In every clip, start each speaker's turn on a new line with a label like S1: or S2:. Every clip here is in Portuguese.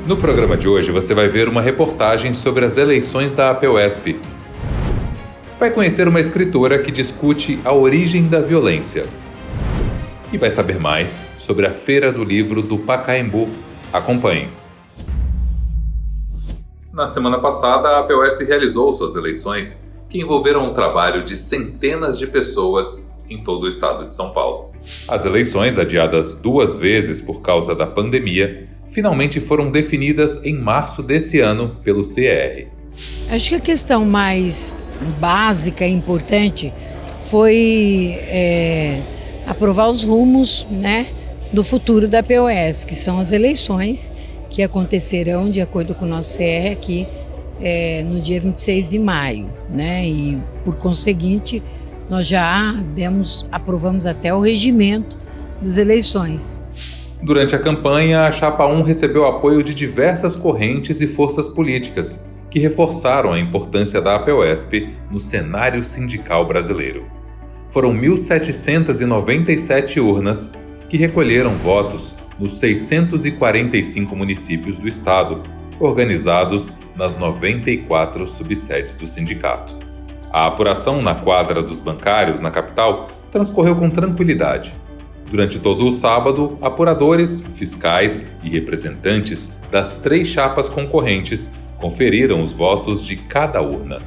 S1: No programa de hoje você vai ver uma reportagem sobre as eleições da APUESP. Vai conhecer uma escritora que discute a origem da violência. E vai saber mais sobre a Feira do Livro do Pacaembu. Acompanhe. Na semana passada, a APUESP realizou suas eleições, que envolveram um trabalho de centenas de pessoas em todo o estado de São Paulo. As eleições, adiadas 2 vezes por causa da pandemia, finalmente foram definidas em março desse ano pelo CR.
S2: Acho que a questão mais básica e importante foi aprovar os rumos, do futuro da APUESP, que são as eleições que acontecerão, de acordo com o nosso CR aqui, no dia 26 de maio. E, por conseguinte, nós já aprovamos até o regimento das eleições.
S1: Durante a campanha, a Chapa 1 recebeu apoio de diversas correntes e forças políticas, que reforçaram a importância da APUESP no cenário sindical brasileiro. Foram 1.797 urnas que recolheram votos nos 645 municípios do estado, organizados nas 94 subsedes do sindicato. A apuração na quadra dos bancários na capital transcorreu com tranquilidade. Durante todo o sábado, apuradores, fiscais e representantes das 3 chapas concorrentes conferiram os votos de cada urna.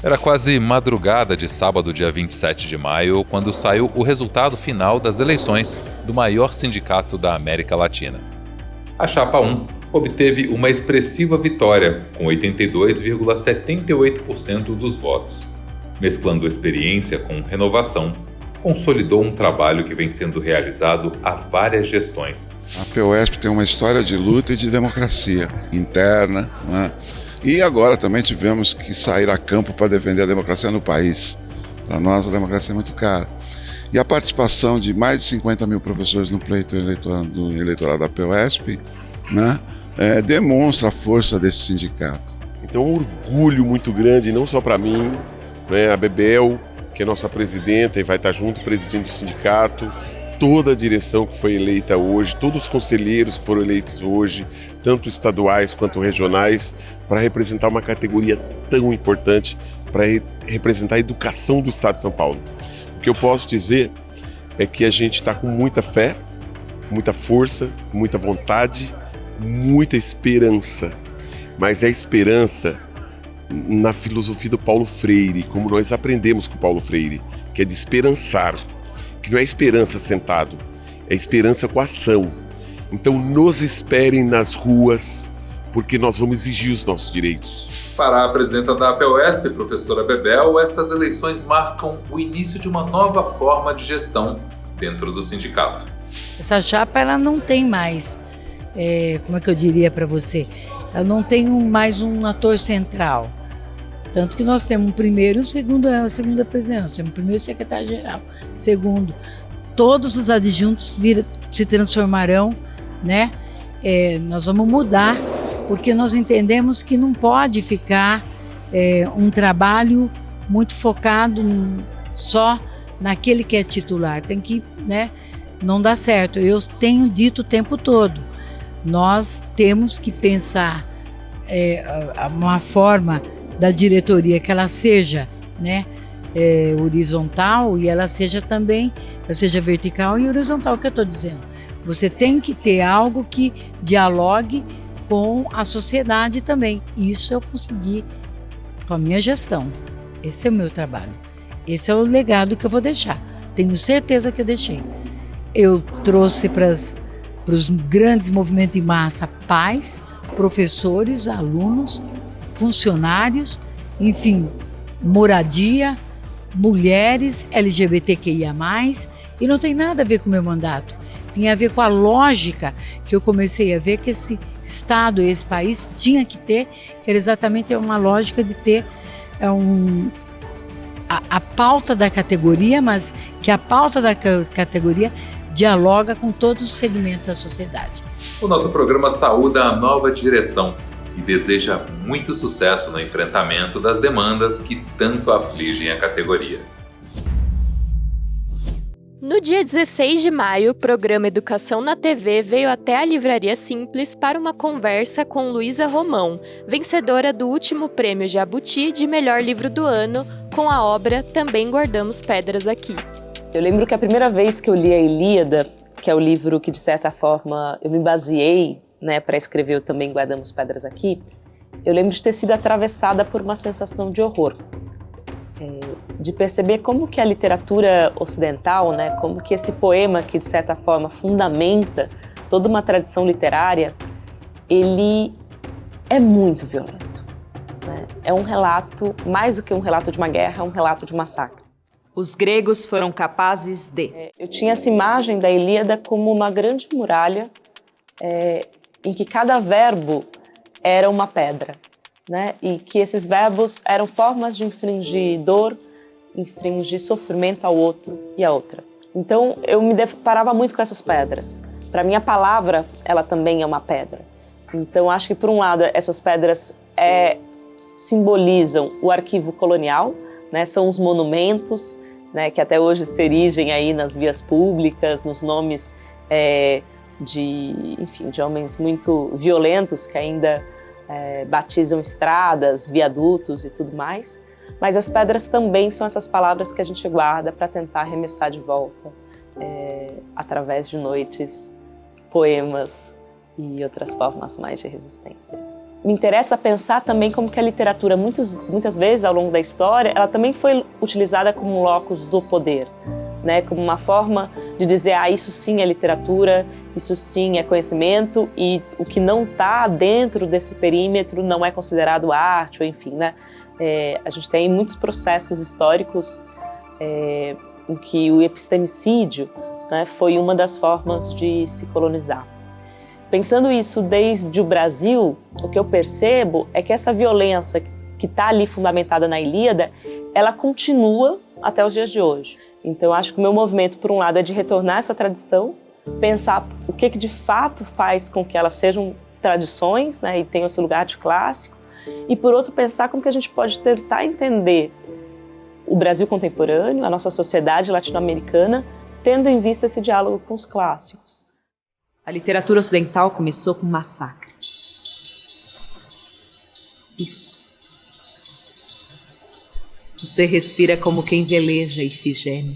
S1: Era quase madrugada de sábado, dia 27 de maio, quando saiu o resultado final das eleições do maior sindicato da América Latina. A Chapa 1 obteve uma expressiva vitória, com 82,78% dos votos. Mesclando experiência com renovação, consolidou um trabalho que vem sendo realizado há várias gestões.
S3: A APUESP tem uma história de luta e de democracia interna, E agora também tivemos que sair a campo para defender a democracia no país. Para nós, a democracia é muito cara. E a participação de mais de 50 mil professores no pleito do eleitorado da APUESP, demonstra a força desse sindicato.
S4: Então, um orgulho muito grande, não só para mim, a Bebel, que é nossa presidenta e vai estar junto presidindo o sindicato, toda a direção que foi eleita hoje, todos os conselheiros que foram eleitos hoje, tanto estaduais quanto regionais, para representar uma categoria tão importante, para representar a educação do estado de São Paulo. O que eu posso dizer é que a gente está com muita fé, muita força, muita vontade, muita esperança, mas é esperança na filosofia do Paulo Freire, como nós aprendemos com o Paulo Freire, que é de esperançar. Que não é esperança sentado, é esperança com ação. Então nos esperem nas ruas, porque nós vamos exigir os nossos direitos.
S1: Para a presidenta da APUESP, professora Bebel, estas eleições marcam o início de uma nova forma de gestão dentro do sindicato.
S2: Essa chapa ela não tem mais, como é que eu diria para você, ela não tem mais um ator central. Tanto que nós temos um primeiro e a segunda presidente. Temos o primeiro secretário-geral, segundo. Todos os adjuntos se transformarão, nós vamos mudar, porque nós entendemos que não pode ficar um trabalho muito focado só naquele que é titular. Tem que, não dá certo. Eu tenho dito o tempo todo, nós temos que pensar uma forma da diretoria que ela seja horizontal e ela seja vertical e horizontal, o que eu estou dizendo. Você tem que ter algo que dialogue com a sociedade também. Isso eu consegui com a minha gestão. Esse é o meu trabalho. Esse é o legado que eu vou deixar. Tenho certeza que eu deixei. Eu trouxe para os grandes movimentos de massa pais, professores, alunos, funcionários, enfim, moradia, mulheres, LGBTQIA+, e não tem nada a ver com o meu mandato. Tem a ver com a lógica que eu comecei a ver que esse Estado, esse país tinha que ter, que era exatamente uma lógica de ter a pauta da categoria, mas que a pauta da categoria dialoga com todos os segmentos da sociedade.
S1: O nosso programa saúda a nova direção e deseja muito sucesso no enfrentamento das demandas que tanto afligem a categoria.
S5: No dia 16 de maio, o programa Educação na TV veio até a Livraria Simples para uma conversa com Luísa Romão, vencedora do último prêmio Jabuti de melhor livro do ano, com a obra Também Guardamos Pedras Aqui.
S6: Eu lembro que a primeira vez que eu li a Ilíada, que é o livro que de certa forma eu me baseei, né, para escrever o Também Guardamos Pedras Aqui, eu lembro de ter sido atravessada por uma sensação de horror. De perceber como que a literatura ocidental, né, como que esse poema que de certa forma fundamenta toda uma tradição literária, ele é muito violento, né? É um relato, mais do que um relato de uma guerra, é um relato de um massacre.
S7: Os gregos foram capazes de...
S6: Eu tinha essa imagem da Ilíada como uma grande muralha em que cada verbo era uma pedra, né? E que esses verbos eram formas de infringir dor, infringir sofrimento ao outro e à outra. Então, eu me deparava muito com essas pedras. Para mim, a palavra, ela também é uma pedra. Então, acho que, por um lado, essas pedras simbolizam o arquivo colonial, né? São os monumentos, né, que até hoje se erigem aí nas vias públicas, nos nomes de homens muito violentos que ainda batizam estradas, viadutos e tudo mais. Mas as pedras também são essas palavras que a gente guarda para tentar arremessar de volta através de noites, poemas e outras formas mais de resistência. Me interessa pensar também como que a literatura, muitas vezes ao longo da história, ela também foi utilizada como um locus do poder, né? Como uma forma de dizer, isso sim é literatura, isso sim é conhecimento, e o que não está dentro desse perímetro não é considerado arte, ou enfim, né? A gente tem muitos processos históricos em que o epistemicídio, né, foi uma das formas de se colonizar. Pensando isso desde o Brasil, o que eu percebo é que essa violência que está ali fundamentada na Ilíada, ela continua até os dias de hoje. Então, acho que o meu movimento, por um lado, é de retornar essa tradição, pensar o que de fato faz com que elas sejam tradições, né, e tenham esse lugar de clássico, e, por outro, pensar como que a gente pode tentar entender o Brasil contemporâneo, a nossa sociedade latino-americana, tendo em vista esse diálogo com os clássicos.
S7: A literatura ocidental começou com um massacre. Isso. Você respira como quem veleja Ifigênia.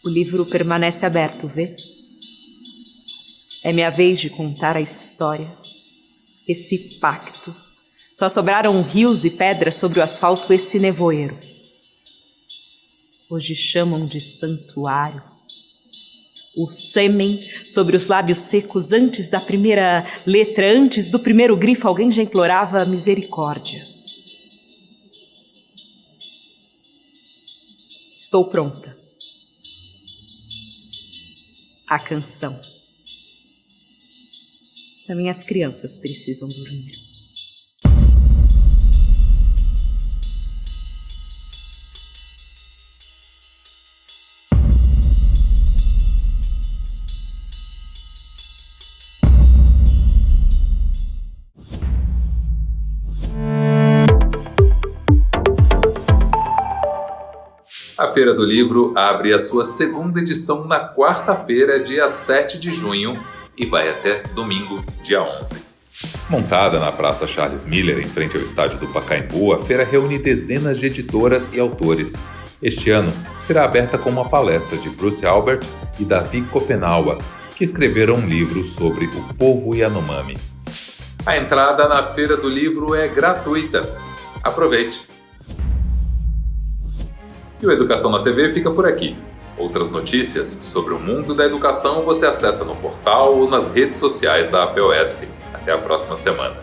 S7: O livro permanece aberto, vê? É minha vez de contar a história. Esse pacto. Só sobraram rios e pedras sobre o asfalto, esse nevoeiro. Hoje chamam de santuário. O sêmen sobre os lábios secos antes da primeira letra, antes do primeiro grifo, alguém já implorava misericórdia. Estou pronta. A canção. Também as crianças precisam dormir.
S1: A Feira do Livro abre a sua segunda edição na quarta-feira, dia 7 de junho, e vai até domingo, dia 11. Montada na Praça Charles Miller, em frente ao estádio do Pacaembu, a feira reúne dezenas de editoras e autores. Este ano, será aberta com uma palestra de Bruce Albert e Davi Kopenawa, que escreveram um livro sobre o povo Yanomami. A entrada na Feira do Livro é gratuita. Aproveite! E o Educação na TV fica por aqui. Outras notícias sobre o mundo da educação você acessa no portal ou nas redes sociais da APOESP. Até a próxima semana.